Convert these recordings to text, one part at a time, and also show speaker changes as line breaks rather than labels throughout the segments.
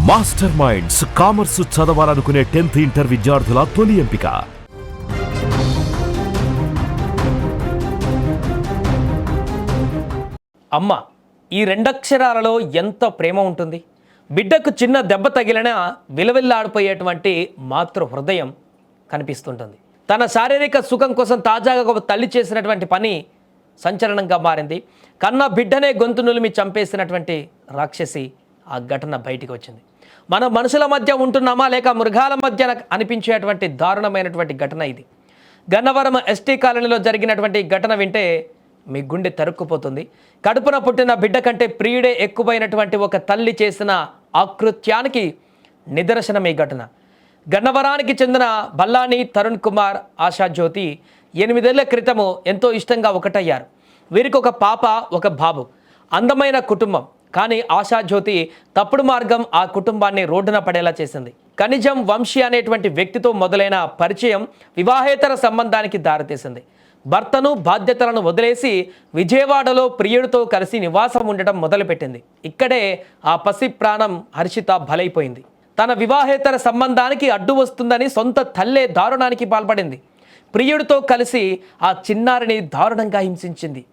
Master minds commerce చదవాలనుకునే 10th inter విద్యార్థుల తొలి ఎంపిక.
అమ్మ ఈ రెండక్షరాలలో ఎంత ప్రేమ ఉంటుంది. బిడ్డకు చిన్న దెబ్బ తగిలినా విలవిల్లాడిపోయేటువంటి మాతృ హృదయం కనిపిస్తుంటుంది. తన శారీరక సుఖం కోసం తాజాగా ఒక తల్లి చేసినటువంటి పని సంచలనంగా మారింది. కన్న బిడ్డనే గొంతు నులిమి చంపేసినటువంటి రాక్షసి ఆ ఘటన బయటికి వచ్చింది. మన మనుషుల మధ్య ఉంటున్నామా లేక మృగాల మధ్య అనిపించేటువంటి దారుణమైనటువంటి ఘటన ఇది. గన్నవరం ఎస్టీ కాలనీలో జరిగినటువంటి ఘటన వింటే మీ గుండె తరుక్కుపోతుంది. కడుపున పుట్టిన బిడ్డ కంటే ప్రియుడే ఎక్కువైనటువంటి ఒక తల్లి చేసిన ఆకృత్యానికి నిదర్శనం ఈ ఘటన. గన్నవరానికి చెందిన బల్లాని తరుణ్ కుమార్, ఆశాజ్యోతి 8 ఏళ్ల క్రితము ఎంతో ఇష్టంగా ఒకటయ్యారు. వీరికి ఒక పాప, ఒక బాబు. అందమైన కుటుంబం. కానీ ఆశాజ్యోతి తప్పుడు మార్గం ఆ కుటుంబాన్ని రోడ్డున పడేలా చేసింది. ఖనిజం వంశీ అనేటువంటి వ్యక్తితో మొదలైన పరిచయం వివాహేతర సంబంధానికి దారితీసింది. భర్తను, బాధ్యతలను వదిలేసి విజయవాడలో ప్రియుడితో కలిసి నివాసం ఉండటం మొదలుపెట్టింది. ఇక్కడే ఆ పసి ప్రాణం హర్షిత బలైపోయింది. తన వివాహేతర సంబంధానికి అడ్డు వస్తుందని సొంత తల్లే దారుణానికి పాల్పడింది. ప్రియుడితో కలిసి ఆ చిన్నారిని దారుణంగా హింసించింది.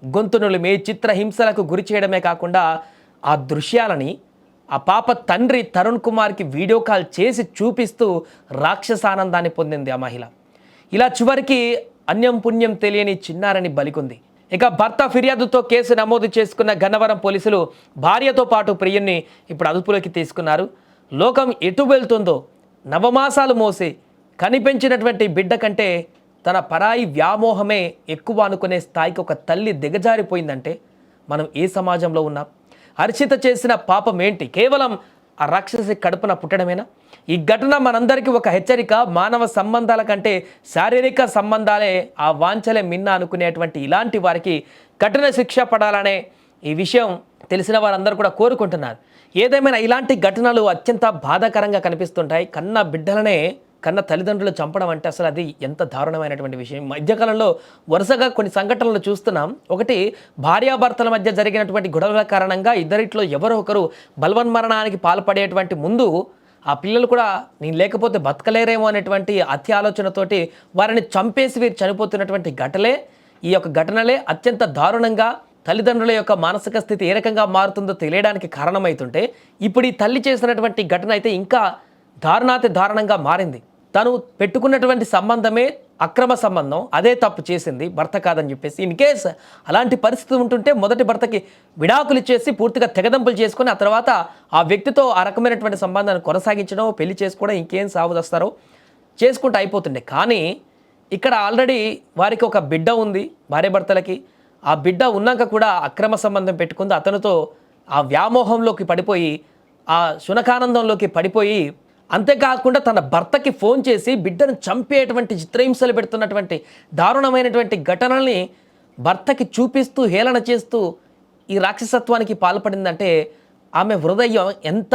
గొంతునులిమి చిత్రహింసలకు గురి చేయడమే కాకుండా ఆ దృశ్యాలని ఆ పాప తండ్రి తరుణ్ కుమార్కి వీడియో కాల్ చేసి చూపిస్తూ రాక్షసానందాన్ని పొందింది ఆ మహిళ. ఇలా చివరికి అన్యం పుణ్యం తెలియని చిన్నారని బలికొంది. ఇక భర్త ఫిర్యాదుతో కేసు నమోదు చేసుకున్న గన్నవరం పోలీసులు భార్యతో పాటు ప్రియుణ్ణి ఇప్పుడు అదుపులోకి తీసుకున్నారు. లోకం ఎటు వెళ్తుందో, నవమాసాలు మోసి కనిపెంచినటువంటి బిడ్డ కంటే తన పరాయి వ్యామోహమే ఎక్కువ అనుకునే స్థాయికి ఒక తల్లి దిగజారిపోయిందంటే మనం ఏ సమాజంలో ఉన్నాం? హర్షిత చేసిన పాపం ఏంటి? కేవలం ఆ రాక్షసి కడుపున పుట్టడమేనా? ఈ ఘటన మనందరికీ ఒక హెచ్చరిక. మానవ సంబంధాల కంటే శారీరక సంబంధాలే, ఆ వాంఛలే మిన్న అనుకునేటువంటి ఇలాంటి వారికి కఠిన శిక్ష పడాలనే ఈ విషయం తెలిసిన వారందరూ కూడా కోరుకుంటున్నారు. ఏదేమైనా ఇలాంటి ఘటనలు అత్యంత బాధాకరంగా కనిపిస్తుంటాయి. కన్న బిడ్డలనే కన్న తల్లిదండ్రులు చంపడం అంటే అసలు అది ఎంత దారుణమైనటువంటి విషయం. మధ్యకాలంలో వరుసగా కొన్ని సంఘటనలు చూస్తున్నాం. ఒకటి, భార్యాభర్తల మధ్య జరిగినటువంటి గొడవల కారణంగా ఇద్దరిట్లో ఎవరో ఒకరు బలవన్మరణానికి పాల్పడేటువంటి ముందు ఆ పిల్లలు కూడా నేను లేకపోతే బతకలేరేమో అనేటువంటి అతి ఆలోచనతోటి వారిని చంపేసి వీరు చనిపోతున్నటువంటి ఈ యొక్క ఘటనలే అత్యంత దారుణంగా తల్లిదండ్రుల యొక్క మానసిక స్థితి ఏ రకంగా మారుతుందో తెలియడానికి కారణమవుతుంటే, ఇప్పుడు ఈ తల్లి చేసినటువంటి ఘటన అయితే ఇంకా దారుణాతి దారుణంగా మారింది. తను పెట్టుకున్నటువంటి సంబంధమే అక్రమ సంబంధం, అదే తప్పు చేసింది, భర్త కాదని చెప్పేసి. ఇన్ కేస్ అలాంటి పరిస్థితి ఉంటుంటే మొదటి భర్తకి విడాకులు ఇచ్చేసి పూర్తిగా తెగదంపులు చేసుకొని ఆ తర్వాత ఆ వ్యక్తితో ఆ రకమైనటువంటి సంబంధాన్ని కొనసాగించడం, పెళ్లి చేసుకోవడం, ఇంకేం సాగుదస్తారో చేసుకుంటూ అయిపోతుండే. కానీ ఇక్కడ ఆల్రెడీ వారికి ఒక బిడ్డ ఉంది, భార్యాభర్తలకి. ఆ బిడ్డ ఉన్నాక కూడా అక్రమ సంబంధం పెట్టుకుంది. అతనితో ఆ వ్యామోహంలోకి పడిపోయి, ఆ శునకానందంలోకి పడిపోయి, అంతేకాకుండా తన భర్తకి ఫోన్ చేసి బిడ్డను చంపేటువంటి చిత్రహింసలు పెడుతున్నటువంటి దారుణమైనటువంటి ఘటనల్ని భర్తకి చూపిస్తూ హేళన చేస్తూ ఈ రాక్షసత్వానికి పాల్పడిందంటే ఆమె హృదయం ఎంత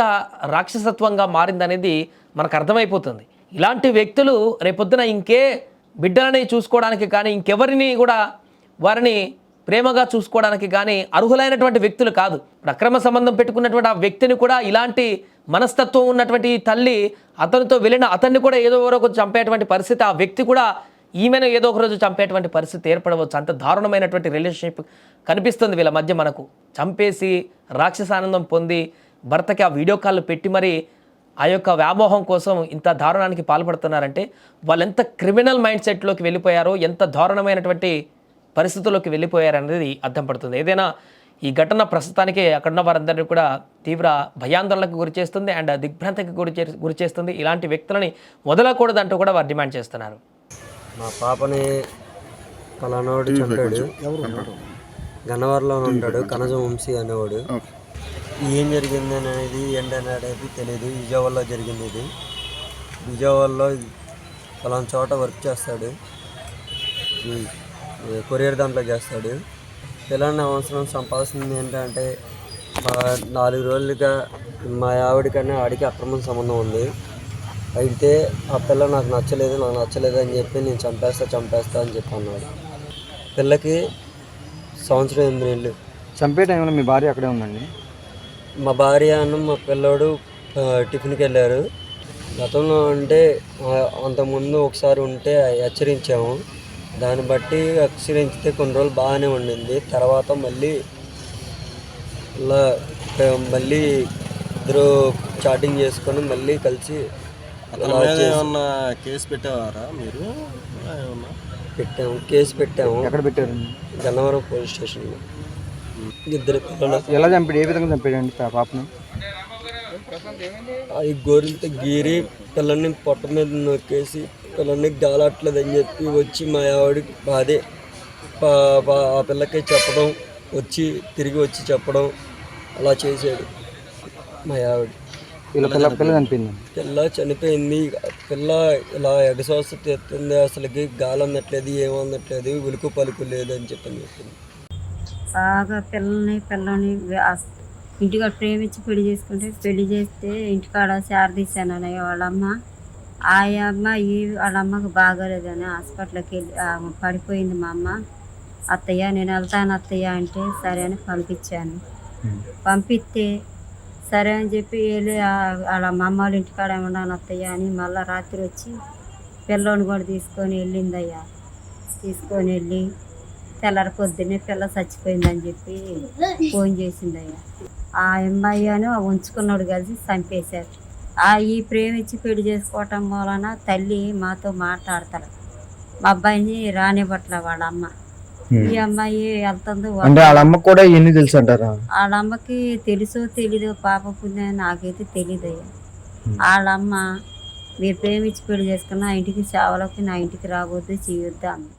రాక్షసత్వంగా మారిందనేది మనకు అర్థమైపోతుంది. ఇలాంటి వ్యక్తులు రేపొద్దున ఇంకే బిడ్డలని చూసుకోవడానికి కానీ, ఇంకెవరిని కూడా వారిని ప్రేమగా చూసుకోవడానికి కానీ అర్హులైనటువంటి వ్యక్తులు కాదు. ఇప్పుడు అక్రమ సంబంధం పెట్టుకున్నటువంటి ఆ వ్యక్తిని కూడా ఇలాంటి మనస్తత్వం ఉన్నటువంటి తల్లి అతనితో వెళ్ళిన అతన్ని కూడా ఏదో ఒక చంపేటువంటి పరిస్థితి, ఆ వ్యక్తి కూడా ఈమెను ఏదో ఒక రోజు చంపేటువంటి పరిస్థితి ఏర్పడవచ్చు. అంత దారుణమైనటువంటి రిలేషన్షిప్ కనిపిస్తుంది వీళ్ళ మధ్య మనకు. చంపేసి రాక్షసానందం పొంది భర్తకి ఆ వీడియో కాల్ పెట్టి మరి ఆ యొక్క వ్యామోహం కోసం ఇంత దారుణానికి పాల్పడుతున్నారంటే వాళ్ళు ఎంత క్రిమినల్ మైండ్ సెట్లోకి వెళ్ళిపోయారో, ఎంత దారుణమైనటువంటి పరిస్థితుల్లోకి వెళ్ళిపోయారనేది అర్థం పడుతుంది. ఏదైనా ఈ ఘటన ప్రస్తుతానికి అక్కడున్న వారందరినీ కూడా తీవ్ర భయాందోళనకు గురి చేస్తుంది అండ్ దిగ్భ్రాంతికి గురి చేస్తుంది. ఇలాంటి వ్యక్తులని వదలకూడదంటూ కూడా వారు డిమాండ్ చేస్తున్నారు.
మా పాపని పలానాడు చంపాడు, గన్నవరంలో ఉంటాడు, కనజం వంశీ అనేవాడు. ఏం జరిగింది అనేది ఏంటనేది తెలియదు. విజయవాడలో జరిగింది ఇది. విజయవాడలో పలానా చోట వర్క్ చేస్తాడు, కొరియర్ దాంట్లో చేస్తాడు. పిల్లల్ని అవసరం సంపాదిస్తుంది ఏంటంటే 4 రోజులుగా మా ఆవిడకన్నా ఆడికి అక్రమ సంబంధం ఉంది. అయితే ఆ పిల్ల నాకు నచ్చలేదు అని చెప్పి నేను చంపేస్తా అని చెప్పి అన్నాడు. పిల్లకి 1 సంవత్సరం 8 నెలలు.
చంపే టైంలో మీ భార్య అక్కడే ఉందండి?
మా భార్య మా పిల్లోడు టిఫిన్కి వెళ్ళారు. గతంలో అంటే అంతకుముందు ఒకసారి ఉంటే హెచ్చరించాము. దాన్ని బట్టి హెచ్చరించితే కొన్ని రోజులు బాగానే ఉండింది. తర్వాత మళ్ళీ ఇలా మళ్ళీ ఇద్దరు చాటింగ్ చేసుకొని మళ్ళీ కలిసి
ఏమన్నా కేసు పెట్టేవారా మీరు?
పెట్టాము, కేసు పెట్టాము.
ఎక్కడ పెట్టారు?
గన్నవరం పోలీస్ స్టేషన్లో. ఇద్దరు పిల్లలు
ఎలా చంపాడు? ఏ విధంగా చంపాడండి పాపను?
అది గోరులతో గీరి పిల్లల్ని పొట్ట మీద నొక్కేసి పిల్లల్ని గాలట్లేదని చెప్పి వచ్చి మా ఆవిడకి అదే ఆ పిల్లకి చెప్పడం, తిరిగి వచ్చి చెప్పడం అలా చేసాడు మా ఆవిడ.
పిల్ల చనిపోయింది.
పిల్ల చనిపోయింది. పిల్ల ఇలా ఎగసోస తెస్తుంది, అసలుకి గాలి అందట్లేదు, ఏమన్నట్లేదు, ఉలుకు పలుకు లేదని చెప్పింది.
బాగా పిల్లని ఇంటికాడ ప్రేమించి పెళ్లి చేసుకుంటే పెళ్లి చేస్తే ఇంటికాడ శారదీశాను అన్నయ్య వాళ్ళమ్మ. ఆ అమ్మాయి వాళ్ళ అమ్మకు బాగాలేదని హాస్పిటల్కి వెళ్ళి పడిపోయింది మా అమ్మ. అత్తయ్య నేను వెళ్తాను అత్తయ్య అంటే సరే అని పంపించాను. పంపిస్తే సరే అని చెప్పి వెళ్ళి వాళ్ళ మా అమ్మ వాళ్ళ ఇంటికాడ ఉన్నాను అత్తయ్య అని మళ్ళీ రాత్రి వచ్చి పిల్లోని కూడా తీసుకొని వెళ్ళిందయ్యా. తీసుకొని వెళ్ళి తెల్లారి పొద్దున్నే పిల్ల చచ్చిపోయిందని చెప్పి ఫోన్ చేసిందయ్యా. ఆ అమ్మాయి అని ఉంచుకున్నాడు కలిసి చంపేశారు. ఈ ప్రేమించి పెళ్లి చేసుకోవటం వలన తల్లి మాతో మాట్లాడతారు. మా అబ్బాయిని రానివ్వట్లే వాళ్ళ అమ్మ. ఈ అమ్మాయి వెళ్తుందో
అంటే వాళ్ళ అమ్మకు కూడా ఇవన్నీ తెలుసు అంటారా?
వాళ్ళ అమ్మకి తెలుసో తెలీదో పాప పుణ్యం నాకైతే తెలియదయ్యా. వాళ్ళమ్మ మీరు ప్రేమించి పెళ్లి చేసుకున్న ఇంటికి సేవలోకి నా ఇంటికి రావద్దు చేయొద్దు అంది.